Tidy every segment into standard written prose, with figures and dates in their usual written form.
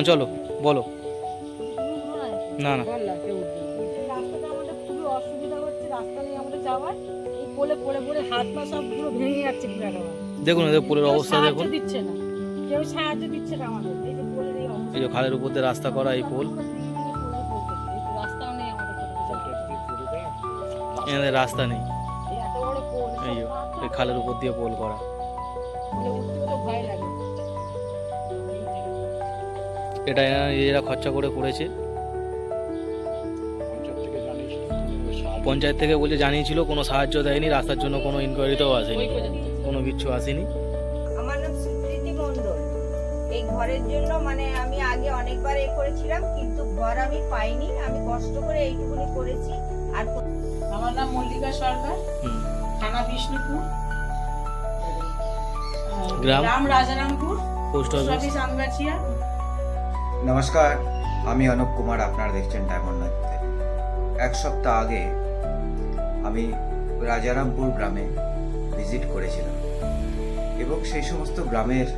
চলো বলো। না না রাস্তাটা আমাদের খুবই অসুবিধা হচ্ছে, রাস্তা নেই আমাদের যাওয়ার। এই পোলে পড়ে পড়ে হাত পা সব পুরো ভেঙে যাচ্ছে পুরো একেবারে। দেখুন এদের পোলের কেউ অবস্থা সাহায্য দেখুন। দিচ্ছে না, কেউ সাহায্য দিচ্ছে না আমাদের। এই যে পোলের এই অবস্থা, এই যে খালের উপর দিয়ে রাস্তা করা এই পোল, রাস্তাও নেই আমাদের কোথাও যাওয়ার। এদের রাস্তা নেই। এই এত বড় পোল, এই যে এই খালের উপর দিয়ে পোল করা। পোলে উঠতে তো ভয় লাগে। এটা এরা খরচা করে করেছে। পঞ্চায়েত থেকে বলছে জানিয়েছিল, কোনো সাহায্য দেয়নি, রাস্তার জন্য কোনো ইনকোয়ারিতেও আসেনি, কোনো কিচ্ছু আসেনি। আমার নাম সুপ্রীতি মণ্ডল। এই ঘরের জন্য মানে আমি আগে অনেকবার করেছিলাম, কিন্তু ঘর আমি পাইনি। আমি কষ্ট করে এইটুকুনি করেছি। আর আমার নাম মল্লিকা সরকার, থানা বিষ্ণুপুর, গ্রাম রাজারামপুর, পোস্ট অফিস আমগাছিয়া। নমস্কার, আমি অনুপ কুমার, আপনারা দেখছেন ডায়মন্ড নদীতে। এক সপ্তাহ আগে আমি রাজারামপুর গ্রামে ভিজিট করেছিলাম এবং সেই সমস্ত গ্রামের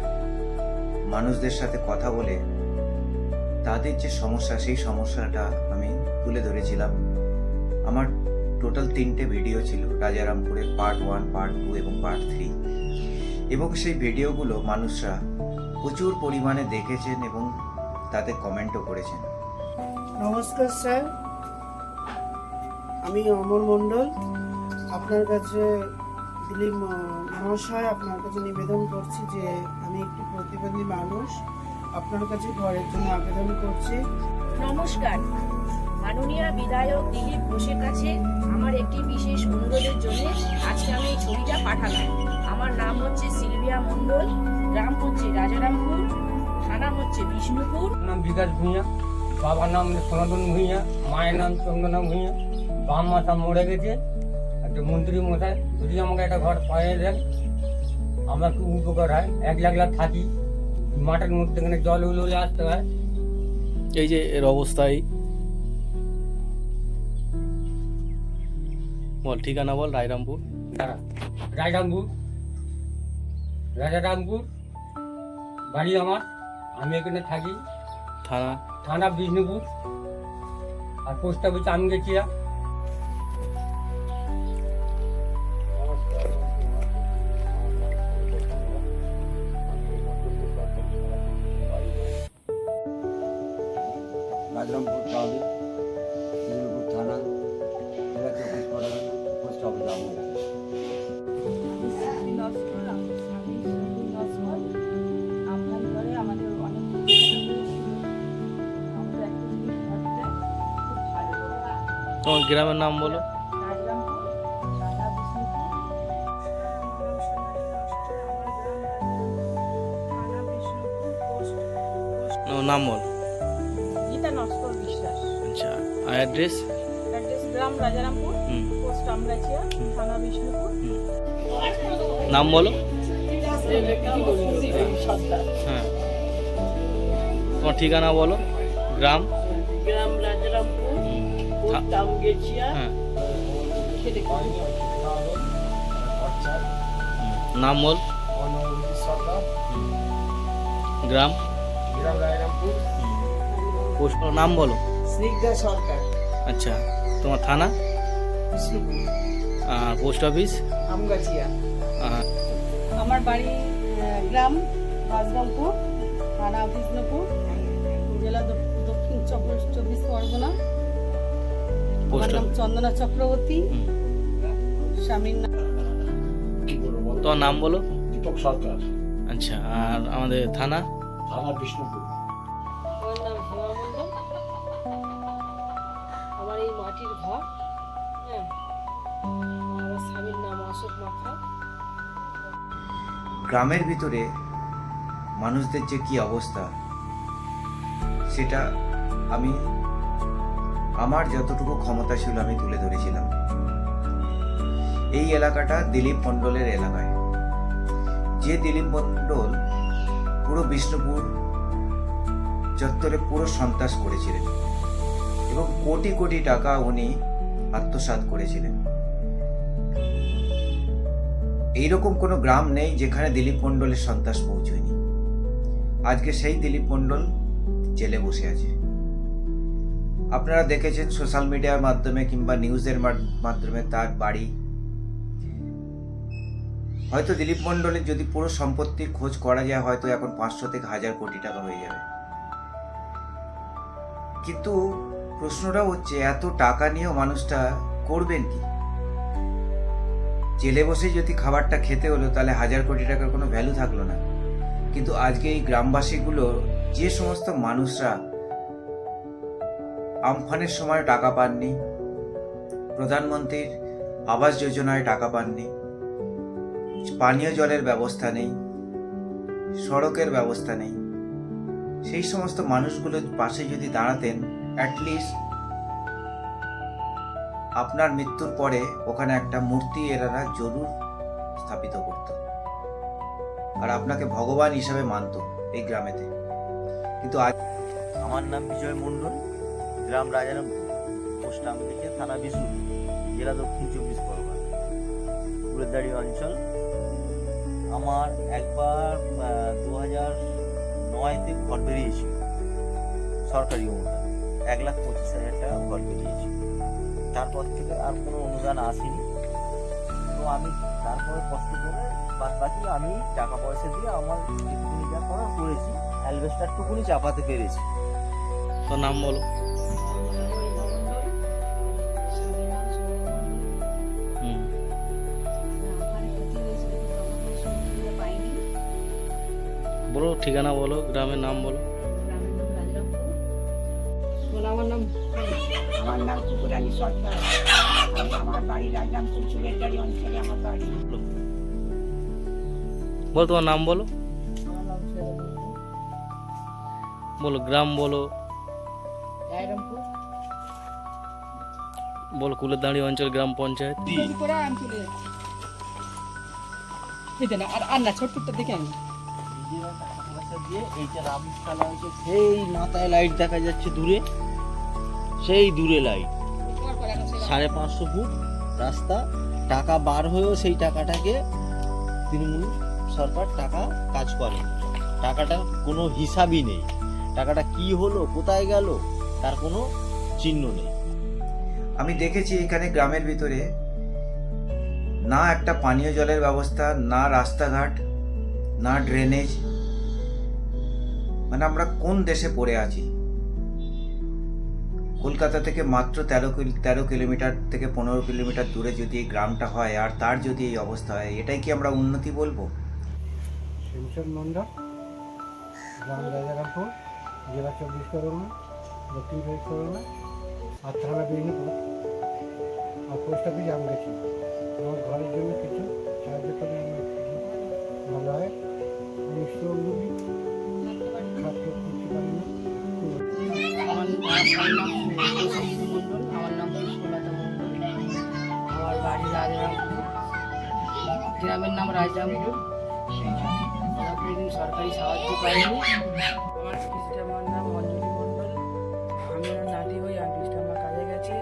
মানুষদের সাথে কথা বলে তাদের যে সমস্যা, সেই সমস্যাটা আমি তুলে ধরেছিলাম। আমার টোটাল 3টে ভিডিও ছিল, রাজারামপুরের পার্ট 1, পার্ট 2 এবং পার্ট 3। এবং সেই ভিডিওগুলো মানুষরা প্রচুর পরিমাণে দেখেছেন এবং তাতে কমেন্টও করেছেন। নমস্কার স্যার, আমি অমর মণ্ডল। আপনার কাছে দিলীপ মহাশয়, আপনার কাছে নিবেদন করছি যে আমি একটি প্রতিবন্ধী মানুষ, আপনার কাছে ঘরের জন্য আবেদন করছি। নমস্কার, মাননীয় বিধায়ক দিলীপ ঘোষের কাছে আমার একটি বিশেষ অনুরোধের জন্য আজকে আমি এই ছবিটা পাঠালাম। আমার নাম হচ্ছে সিলভিয়া মণ্ডল, গ্রাম হচ্ছে রাজারামপুর, থানা হচ্ছে বিষ্ণুপুর। নাম বিকাশ ভূঁইয়া, বাবার নাম সনাতন ভূঁইয়া, মায়ের নাম চন্দনা ভূঁইয়া। বাম মাথা মরে গেছে। একটা মন্ত্রী মশাই যদি আমাকে একটা ঘর পাইয়ে দেন, আমার খুব উপকার হয়। একলা থাকি, মাঠের মধ্যে এখানে জল উলে আসতে হয়। এই যে এর অবস্থায়, বল ঠিকানা বল। রায়রামপুর, রাজারামপুর বাড়ি আমার। আমি এখানে থাকি। থানা বিষ্ণুপুর, আর পোস্ট অফিস আমগেছিয়া। রাজারামপুর টাউনে, বিষ্ণুপুর থানা, এলাকা পোস্ট অফিস আমগেছিয়া। আপনার ঘরে আমাদের অনেক তোমার গ্রামের নাম বলো। নাম বল। গীতা নস্কর বিশ্বাস। আচ্ছা, আর অ্যাড্রেস? অ্যাড্রেস গ্রাম রাজারামপুর, পোস্ট আমগাছিয়া, থানা বিষ্ণুপুর। নাম বলো। সর্দার। হ্যাঁ, তোমার ঠিকানা বলো। গ্রাম রাজারামপুর, পোস্ট আমগাছিয়া। হ্যাঁ, নাম বল। গ্রাম পোস্ট নাম বলো। স্নিগ্ধা সরকার, আচ্ছা, তোমার থানা আর পোস্ট অফিস? আমগাছিয়া। আমার বাড়ি গ্রাম রাজরামপুর, থানা বিষ্ণুপুর, জেলা দক্ষিণ 24 পরগনা। আমার নাম চন্দনা চক্রবর্তী, স্বামীর নাম। তোমার নাম বলো। দীপক সরকার, আচ্ছা, আর আমাদের থানা? থানা বিষ্ণুপুর। আমার নাম হেমা মণ্ডল, আমার এই মাটির ঘর। হ্যাঁ, আমার স্বামীর নাম অশোক মাখা। গ্রামের ভিতরে মানুষদের যে কি অবস্থা, সেটা আমি আমার যতটুকু ক্ষমতা ছিল আমি তুলে ধরেছিলাম। এই এলাকাটা দিলীপ মণ্ডলের এলাকায়, যে দিলীপ মণ্ডল পুরো বিষ্ণুপুর চত্বরে পুরো সন্ত্রাস করেছিলেন এবং কোটি কোটি টাকা উনি আত্মসাৎ করেছিলেন। এইরকম কোনো গ্রাম নেই যেখানে দিলীপ মণ্ডলের সন্ত্রাস পৌঁছয়নি। আজকে সেই দিলীপ মণ্ডল জেলে বসে আছে। আপনারা দেখেছেন সোশ্যাল মিডিয়ার মাধ্যমে কিংবা নিউজের মাধ্যমে তার বাড়ি। হয়তো দিলীপ মণ্ডলের যদি পুরো সম্পত্তির খোঁজ করা যায় হয়তো এখন 500 থেকে 1000 কোটি টাকা হয়ে যাবে। কিন্তু প্রশ্নটা হচ্ছে এত টাকা নিয়েও মানুষটা করবেন কি? জেলে বসে যদি খাবারটা খেতে হলো তাহলে 1000 কোটি টাকার কোনো ভ্যালু থাকলো না। কিন্তু আজকে এই গ্রামবাসীগুলো যে সমস্ত মানুষরা আমফানের সময় টাকা পাননি, প্রধানমন্ত্রীর আবাস যোজনায় টাকা পাননি, পানীয় জলের ব্যবস্থা নেই, সড়কের ব্যবস্থা নেই, সেই সমস্ত মানুষগুলোর পাশে যদি দাঁড়াতেন, অ্যাটলিস্ট আপনার মৃত্যুর পরে ওখানে একটা মূর্তি এনারা জরুর স্থাপিত করত আর আপনাকে ভগবান হিসাবে মানত এই গ্রামেতে। কিন্তু আজ আমার নাম বিজয় মণ্ডল, গ্রাম রাজারামপুর, পোস্ট আমদিকে, থানা বিশুর, জেলা দক্ষিণ 24 পরগনা, গুলেরদাড়ি অঞ্চল। আমার একবার 2009-তে ঘর বেরিয়েছিল সরকারি অনুদান, 1,25,000 টাকা ঘর বেরিয়েছিল। তারপর থেকে আর কোনো অনুদান আসেনি। তো আমি তারপরে কষ্ট করে বাদ বাকি আমি টাকা পয়সা দিয়ে আমার যেটুকুনি যা করার করেছি, অ্যালবেস্টারটুকুনি চাপাতে পেরেছি। তোর নাম বলো। হুম, বলো ঠিকানা বলো, গ্রামের নাম বলো। আমার নাম আমার নাম চুকুরানী সরকার। আমার বাড়ি রাজারামপুর, চুলেরদাড়ি অঞ্চলে আমার বাড়ি। বলো তোমার নাম বলো, আমার নাম বলো গ্রাম বলো, রায়রামপুর। বলো কুলেরদাঁড়ি অঞ্চল গ্রাম পঞ্চায়েত। করে আমি চলে যাচ্ছি। এই না আর না ছোট্টটা দেখে আমি নিজেরা টাকা পয়সা দিয়ে এইটা রামতলা হচ্ছে, সেই মাথায় লাইট দেখা যাচ্ছে দূরে, সেই দূরে লাইট, 550 ফুট রাস্তা। টাকা বার হয়েও সেই টাকাটাকে তৃণমূল সরকার টাকা কাজ করে, টাকাটা কোনো হিসাবই নেই। টাকাটা কি হলো, কোথায় গেল, তার কোনো চিহ্ন নেই। আমি দেখেছি এখানে গ্রামের ভিতরে না একটা পানীয় জলের ব্যবস্থা, না রাস্তাঘাট, না ড্রেনেজ। মানে আমরা কোন দেশে পড়ে আছি? কলকাতা থেকে মাত্র 13 কিলোমিটার থেকে 15 কিলোমিটার দূরে যদি এই গ্রামটা হয় আর তার যদি এই অবস্থা হয়, এটাই কি আমরা উন্নতি বলবো? শ্যামচন্দ মণ্ডল, গ্রাম রাজারামপুর, জেলা 24 পরগনা, দক্ষিণ 24 পরগনা, আর থানা বিষ্ণুপুর। আর পোস্ট অফিস আম গেছি। আমার ঘরের জন্য কিছু সাহায্য করে আমার ভালো হয়। আমি শ্রমজীবী, খাদ্য কিছু পাইনি। আমার নাম প্রশান্ত মণ্ডল, আমার নাম সুলতা মণ্ডল, আমার বাড়ি রাজারামপুর, গ্রামের নাম রাজারামপুর। আমরা কোনোদিন সরকারি সাহায্য পাইনি। আমার পিসিটামার নাম অঞ্জলি মণ্ডল, আমি ওনার নাতি হই। আর পিসিটামা কাজে গেছে।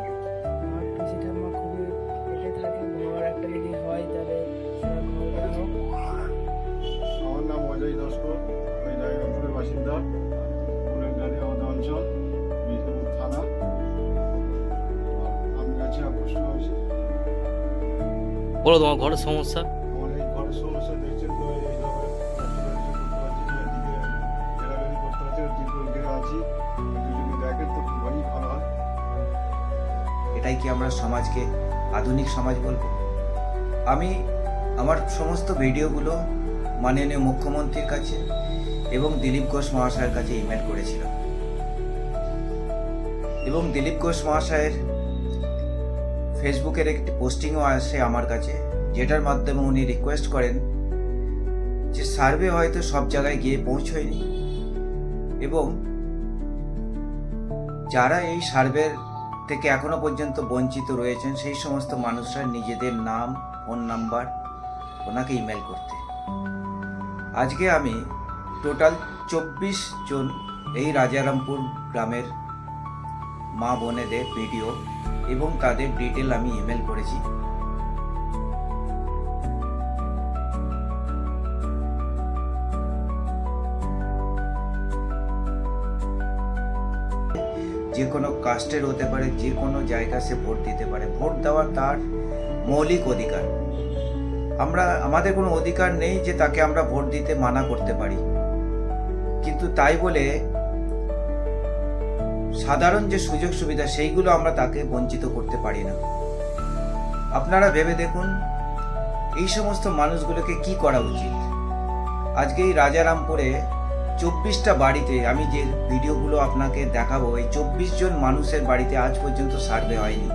আমার পিসিটামা খুবই পেটে থাকে, ঘর একটা যদি হয় তাহলে সেটা ঘর করা হোক। আমার নাম অজয় নস্কর, ওই রায়গঞ্জের বাসিন্দা, ফুলেরগাড়ি আমাদের অঞ্চল, বিষ্ণুপুর থানা। আমি আছি আকষ্ট হয়েছি। বলো তোমার ঘরের সমস্যা। আমার এই ঘরের সমস্যা দেখছেন তো, এইভাবে এদিকে ঘেরাঘেরি করতে হচ্ছে, ত্রিপুর ঘিরে আছি। একটু যদি দেখেন তো খুবই ভালো হয়। এটাই কি আমরা সমাজকে আধুনিক সমাজ বলবো? আমি আমার সমস্ত ভিডিওগুলো মাননীয় মুখ্যমন্ত্রীর কাছে এবং দিলীপ ঘোষ মহাশয়ের কাছে ইমেল করেছিলাম, এবং দিলীপ ঘোষ মহাশয়ের ফেসবুকের একটি পোস্টিংও আসে আমার কাছে, যেটার মাধ্যমে উনি রিকোয়েস্ট করেন যে সার্ভে হয়তো সব জায়গায় গিয়ে পৌঁছয়নি, এবং যারা এই সার্ভের থেকে এখনো পর্যন্ত বঞ্চিত রয়েছেন সেই সমস্ত মানুষরা নিজেদের নাম, ফোন নাম্বার ওনাকে ইমেল করতে। আজকে আমি টোটাল 24 জন এই রাজারামপুর গ্রামের মা বোনেদের ভিডিও এবং তাদের ডিটেল আমি ইমেল করেছি। যে কোনো কাস্টের হতে পারে, যে কোনো জায়গা সে ভোট দিতে পারে। ভোট দেওয়া তার মৌলিক অধিকার। আমাদের কোনো অধিকার নেই যে তাকে আমরা ভোট দিতে মানা করতে পারি, কিন্তু তাই বলে সাধারণ যে সুযোগ সুবিধা সেইগুলো আমরা তাকে বঞ্চিত করতে পারি না। আপনারা ভেবে দেখুন এই সমস্ত মানুষগুলোকে কি করা উচিত। আজকে এই রাজারামপুরে 24টা বাড়িতে, আমি যে ভিডিওগুলো আপনাকে দেখাবো, এই 24 জন মানুষের বাড়িতে আজ পর্যন্ত সার্ভে হয়নি।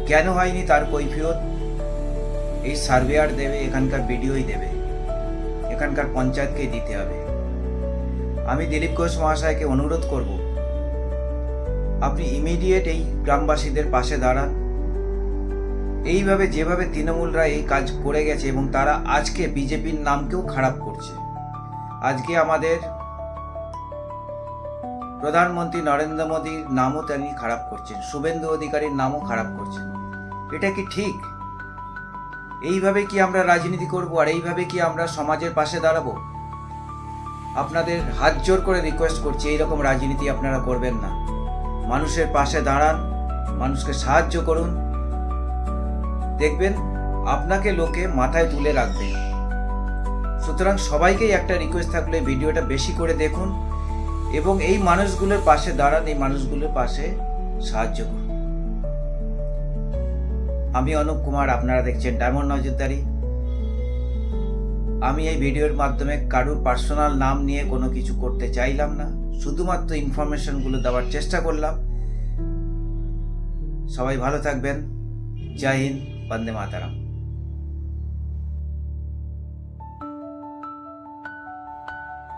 কেন হয়নি তার কৈফিয়ত এই সার্ভেয়ার দেবে, এখানকার বিডিওই দেবে, এখানকার পঞ্চায়েতকেই দিতে হবে। আমি দিলীপ ঘোষ মহাশয়কে অনুরোধ করব, আপনি ইমিডিয়েট এই গ্রামবাসীদের পাশে দাঁড়ান। এইভাবে যেভাবে তৃণমূলরা এই কাজ করে গেছে এবং তারা আজকে বিজেপির নামকেও খারাপ করছে। আজকে আমাদের প্রধানমন্ত্রী নরেন্দ্র মোদীর নামও তিনি খারাপ করছেন, শুভেন্দু অধিকারীর নামও খারাপ করছেন। এটা কি ঠিক? এইভাবে কি আমরা রাজনীতি করব? আর এইভাবে কি আমরা সমাজের পাশে দাঁড়াবো? আপনাদের হাত জোর করে রিকোয়েস্ট করছি, এইরকম রাজনীতি আপনারা করবেন না। মানুষের পাশে দাঁড়ান, মানুষকে সাহায্য করুন, দেখবেন আপনাকে লোকে মাথায় তুলে রাখবে। সুতরাং সবাইকেই একটা রিকোয়েস্ট থাকলে ভিডিওটা বেশি করে দেখুন এবং এই মানুষগুলোর পাশে দাঁড়ান, এই মানুষগুলোর পাশে সাহায্য করুন। আমি অনুপ কুমার, আপনারা দেখছেন ডায়মন্ড নজরদারি। আমি এই ভিডিওর মাধ্যমে কারুর পার্সোনাল নাম নিয়ে কোনো কিছু করতে চাইলাম না, শুধুমাত্র ইনফরমেশনগুলো দেওয়ার চেষ্টা করলাম। সবাই ভালো থাকবেন। জয় হিন্দ, বন্দে মাতারাম।